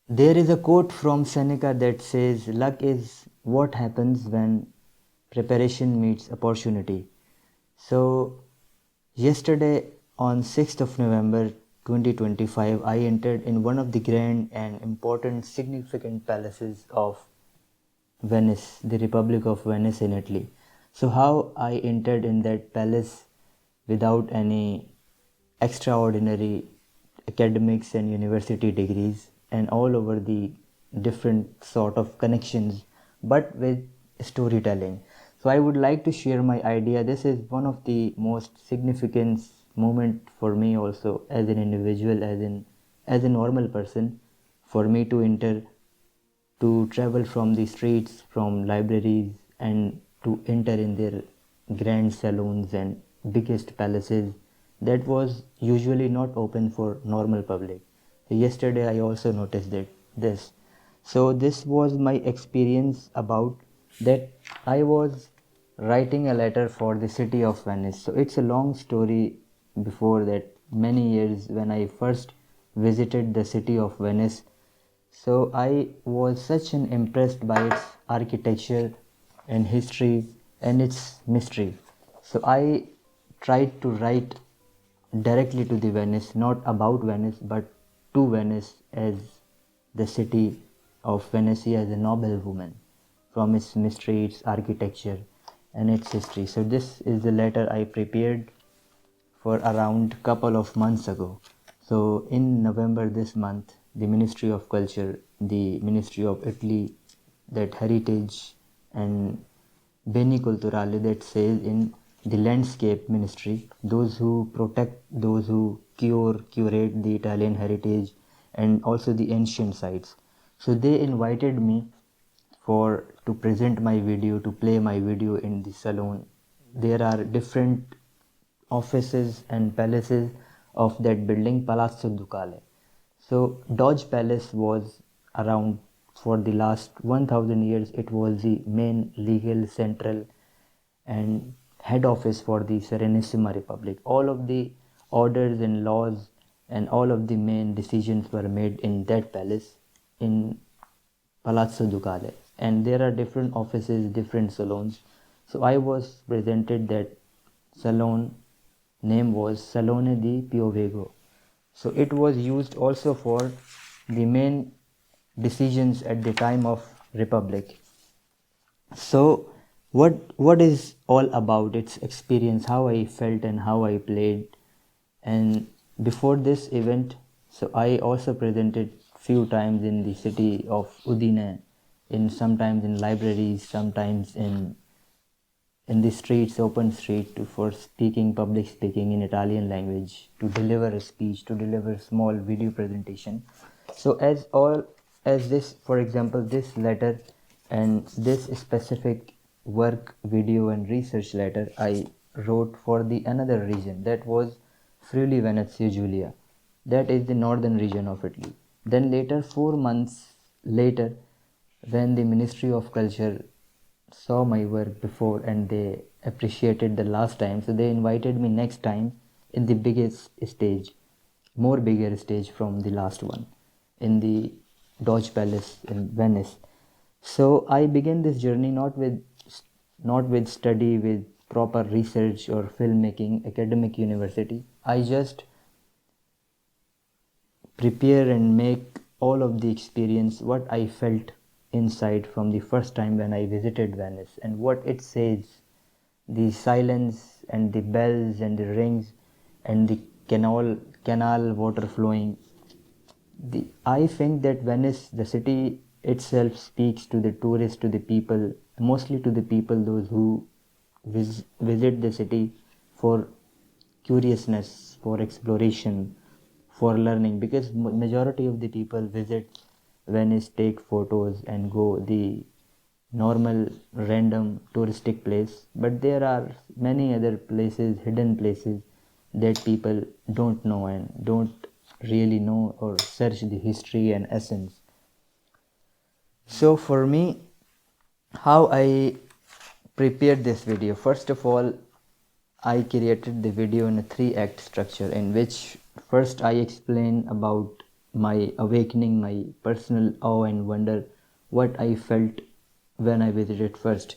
There is a quote from Seneca that says, "Luck is what happens when preparation meets opportunity." So, yesterday on 6th of November 2025, I entered in one of the grand and important significant palaces of Venice, the Republic of Venice in Italy. So, how I entered in that palace without any extraordinary academics and university degrees and all over the different sort of connections, but with storytelling. So I would like to share my idea. This is one of the most significant moment for me also as an individual, as a normal person, for me to enter, to travel from the streets, from libraries, and to enter in their grand saloons and biggest palaces that was usually not open for normal public. Yesterday I also noticed that this. So this was my experience about that. I was writing a letter for the city of Venice. So it's a long story. Before that, many years when I first visited the city of Venice, so I was such an impressed by its architecture and history and its mystery. So I tried to write directly to the Venice, not about Venice, but to Venice as the city of Venezia as a noble woman, from its mystery, its architecture, and its history. So this is the letter I prepared for around couple of months ago. So in November this month, the Ministry of Culture, the Ministry of Italy, that heritage and Beni Culturale, that says in the landscape ministry, those who protect, those who curate the Italian heritage and also the ancient sites. So they invited me for to present my video, to play my video in the salon. There are different offices and palaces of that building, Palazzo Ducale. So Doge Palace was around for the last 1000 years. It was the main legal central and head office for the Serenissima Republic. All of the orders and laws and all of the main decisions were made in that palace in Palazzo Ducale, and there are different offices, different salons. So I was presented that salon name was Salone di Piovego. So it was used also for the main decisions at the time of Republic. So what is all about its experience, how I felt and how I played. And before this event, so I also presented few times in the city of Udine, in sometimes in libraries, sometimes in the streets, open street, for speaking, public speaking in Italian language, to deliver a speech, to deliver small video presentation. So as this, for example, this letter and this specific work, video and research letter I wrote for the another region, that was Friuli Venezia Giulia. That is the northern region of Italy. Then later, 4 months later, when the Ministry of Culture saw my work before and they appreciated the last time, so they invited me next time in the biggest stage, more bigger stage from the last one, in the Doge Palace in Venice. So I began this journey not with study, with proper research or filmmaking academic university. I just prepare and make all of the experience what I felt inside from the first time when I visited Venice, and what it says, the silence and the bells and the rings and the canal water flowing. I think that Venice, the city itself, speaks to the tourists, to the people, mostly to the people, those who visit the city for curiousness, for exploration, for learning. Because majority of the people visit Venice, take photos, and go the normal random touristic place. But there are many other places, hidden places, that people don't know and don't really know or search the history and essence. So for me, how I prepared this video, first of all, I created the video in a 3-act structure, in which first I explain about my awakening, my personal awe and wonder, what I felt when I visited first.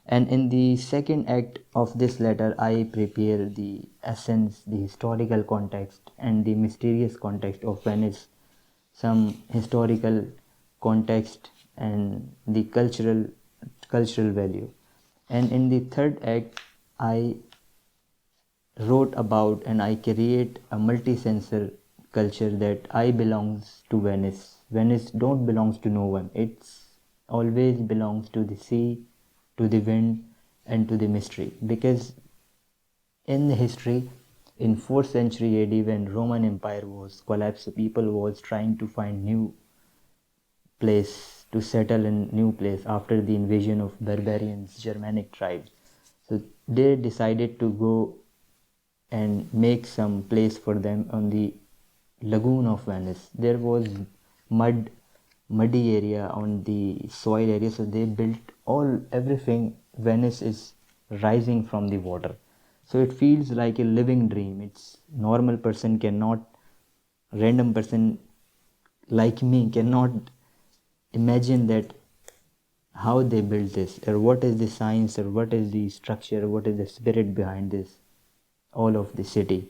And in the second act of this letter, I prepare the essence, the historical context, and the mysterious context of Venice, some historical context and the cultural value. And in the third act, I wrote about and I create a multi-sensor culture that I belongs to Venice. Venice don't belongs to no one. It's always belongs to the sea, to the wind, and to the mystery. Because in the history, in 4th century AD, when Roman Empire was collapsed, people was trying to find new place to settle in new place after the invasion of barbarians, Germanic tribes. So they decided to go and make some place for them on the lagoon of Venice. There was muddy area on the soil area, so they built everything. Venice is rising from the water, so it feels like a living dream. It's normal person cannot, random person like me cannot imagine that how they built this, or what is the science, or what is the structure, what is the spirit behind this all of the city.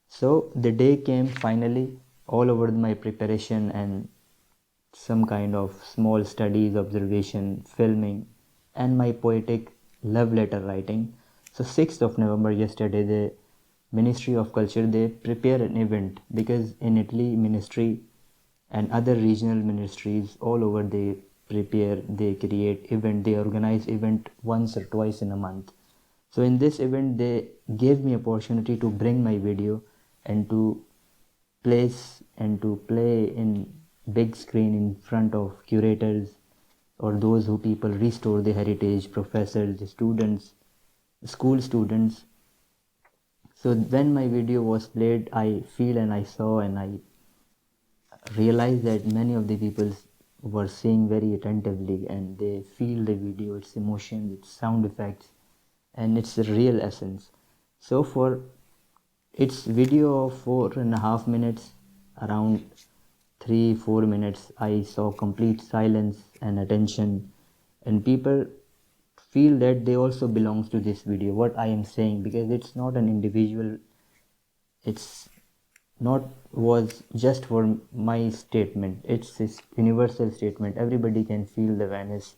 So the day came finally, all over my preparation and some kind of small studies, observation, filming, and my poetic love letter writing. So 6th of November, yesterday, the Ministry of Culture, they prepare an event, because in Italy, ministry and other regional ministries all over, they prepare, they create event, they organize event once or twice in a month. So in this event, they gave me opportunity to bring my video and to place and to play in big screen in front of curators or those who people restore the heritage, professors, students, school students. So when my video was played, I feel and I saw and I realized that many of the people were seeing very attentively and they feel the video, its emotions, its sound effects, and its real essence. So for its video of 4.5 minutes, around 3-4 minutes, I saw complete silence and attention, and people feel that they also belongs to this video, what I am saying, because it's not an individual, it's not was just for my statement, it's this universal statement. Everybody can feel the Venice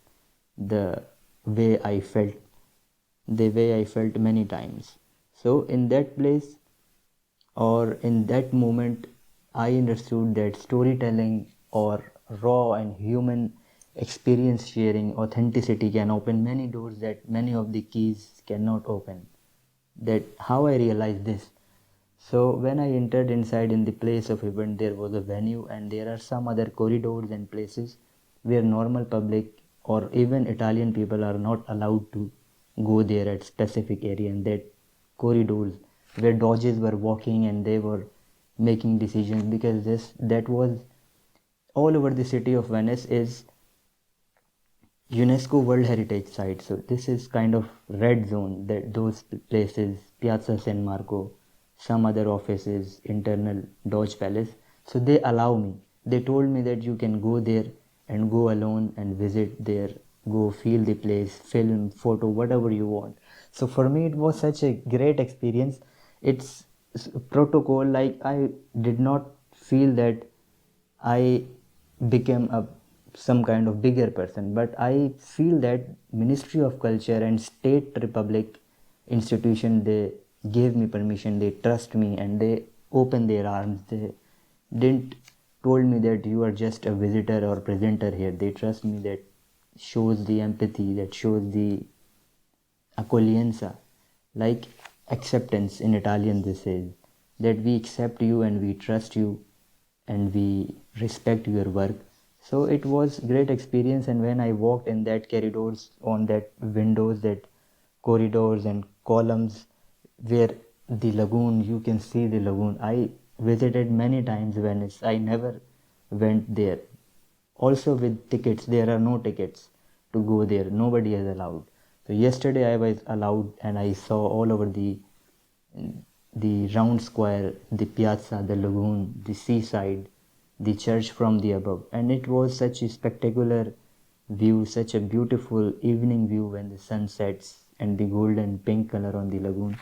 the way I felt, the way I felt many times. So in that place or in that moment, I understood that storytelling or raw and human experience sharing authenticity can open many doors that many of the keys cannot open. That how I realized this. So when I entered inside in the place of event, there was a venue and there are some other corridors and places where normal public or even Italian people are not allowed to go there at specific area, and that corridors where dodges were walking and they were making decisions, because this that was all over the city of Venice is UNESCO World Heritage Site. So this is kind of red zone, that those places, Piazza San Marco, some other offices, internal Doge Palace. So they allow me. They told me that you can go there and go alone and visit there, go feel the place, film, photo, whatever you want. So for me, it was such a great experience. It's protocol. Like I did not feel that I became a some kind of bigger person, but I feel that Ministry of Culture and State Republic institution, they gave me permission, they trust me, and they open their arms. They didn't told me that you are just a visitor or presenter here. They trust me, that shows the empathy, that shows the accoglienza, like acceptance in Italian. This is that we accept you and we trust you and we respect your work. So it was great experience. And when I walked in that corridors, on that windows, that corridors and columns where the lagoon, you can see the lagoon. I visited many times Venice. I never went there. Also with tickets, there are no tickets to go there. Nobody is allowed. So yesterday I was allowed and I saw all over the round square, the piazza, the lagoon, the seaside, the church from the above, and it was such a spectacular view, such a beautiful evening view when the sun sets and the golden pink color on the lagoon.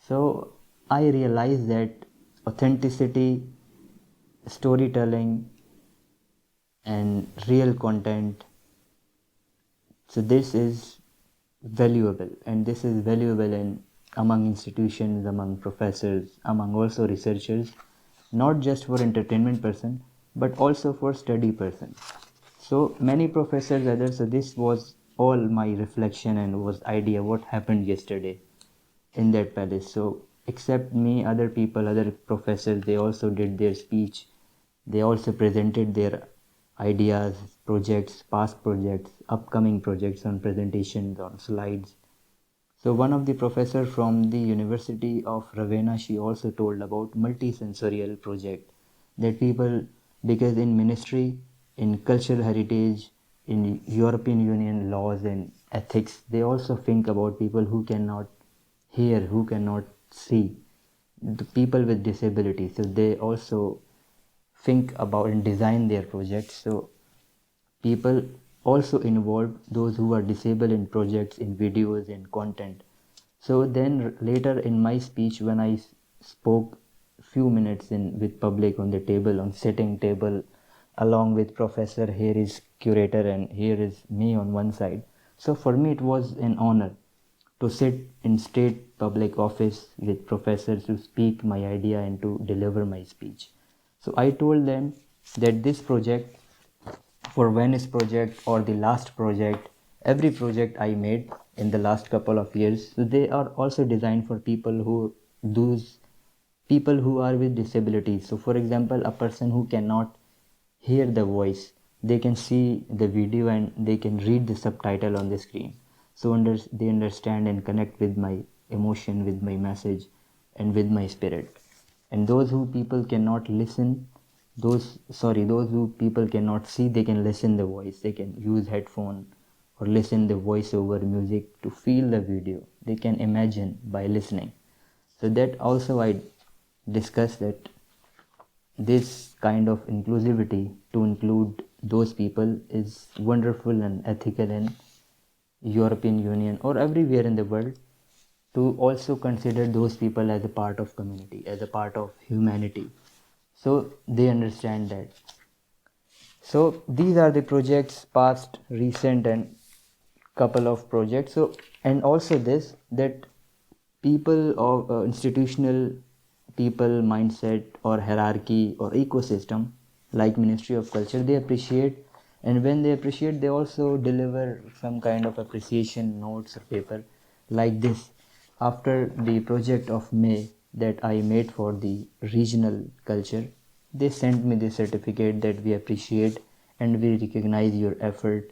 So I realized that authenticity, storytelling, and real content, so this is valuable, and this is valuable in among institutions, among professors, among also researchers, not just for entertainment person but also for study person. So many professors others, so this was all my reflection and was idea what happened yesterday in that palace. So except me, other people, other professors, they also did their speech. They also presented their ideas, projects, past projects, upcoming projects on presentations, on slides. So one of the professor from the University of Ravenna, she also told about multisensorial project that people, because in ministry, in cultural heritage, in European Union laws and ethics, they also think about people who cannot hear, who cannot see, the people with disability. So they also think about and design their projects. So people also involved those who are disabled in projects, in videos, in content. So then later in my speech, when I spoke few minutes in with public on the table, on sitting table, along with professor, here is curator and here is me on one side. So for me it was an honor to sit in state public office with professors to speak my idea and to deliver my speech. So I told them that this project, for Venice project or the last project, every project I made in the last couple of years, so they are also designed for people who, those people who are with disabilities. So for example, a person who cannot hear the voice, they can see the video and they can read the subtitle on the screen. So they understand and connect with my emotion, with my message, and with my spirit. And those who people cannot listen, those who people cannot see, they can listen the voice, they can use headphone or listen the voice over music to feel the video, they can imagine by listening. So that also I discussed that this kind of inclusivity, to include those people, is wonderful and ethical in European Union or everywhere in the world, to also consider those people as a part of community, as a part of humanity. So they understand that. So these are the projects, past, recent, and couple of projects. So and also this, that people of institutional people mindset or hierarchy or ecosystem like Ministry of Culture, they appreciate, and when they appreciate, they also deliver some kind of appreciation notes or paper like this. After the project of May that I made for the regional culture, they sent me the certificate that we appreciate and we recognize your effort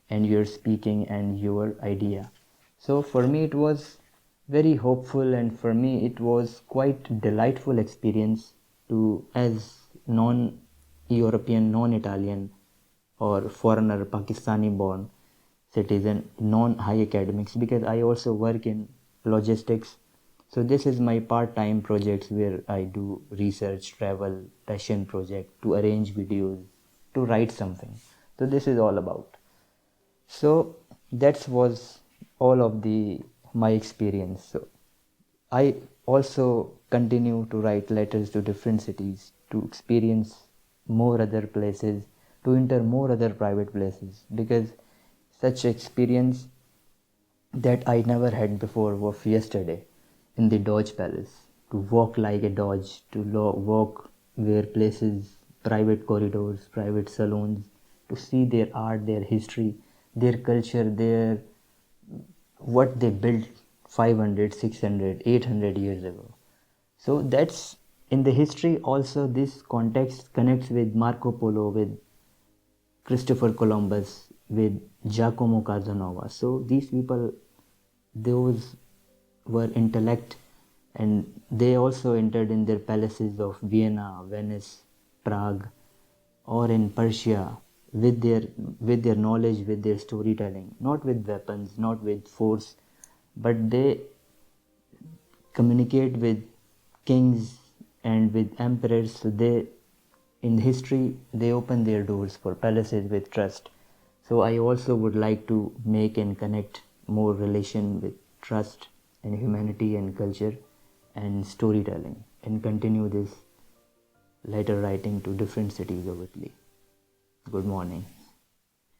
and your speaking and your idea. So for me it was very hopeful, and for me it was quite delightful experience to, as non-European, non-Italian or foreigner, Pakistani born citizen, non-high academics, because I also work in logistics. So this is my part-time projects where I do research, travel, passion project, to arrange videos, to write something. So this is all about. So that was all of the my experience. So I also continue to write letters to different cities, to experience more other places, to enter more other private places, because such experience that I never had before was yesterday in the Doge Palace. To walk like a Doge, to walk where places, private corridors, private salons, to see their art, their history, their culture, their what they built 500, 600, 800 years ago. So that's in the history also. This context connects with Marco Polo, with Christopher Columbus, with Giacomo Casanova. So these people, those were intellect, and they also entered in their palaces of Vienna, Venice, Prague, or in Persia with their knowledge, with their storytelling, not with weapons, not with force, but they communicate with kings and with emperors. So they in history they open their doors for palaces with trust. So I also would like to make and connect more relation with trust and humanity and culture and storytelling, and continue this letter writing to different cities of Italy. Good morning.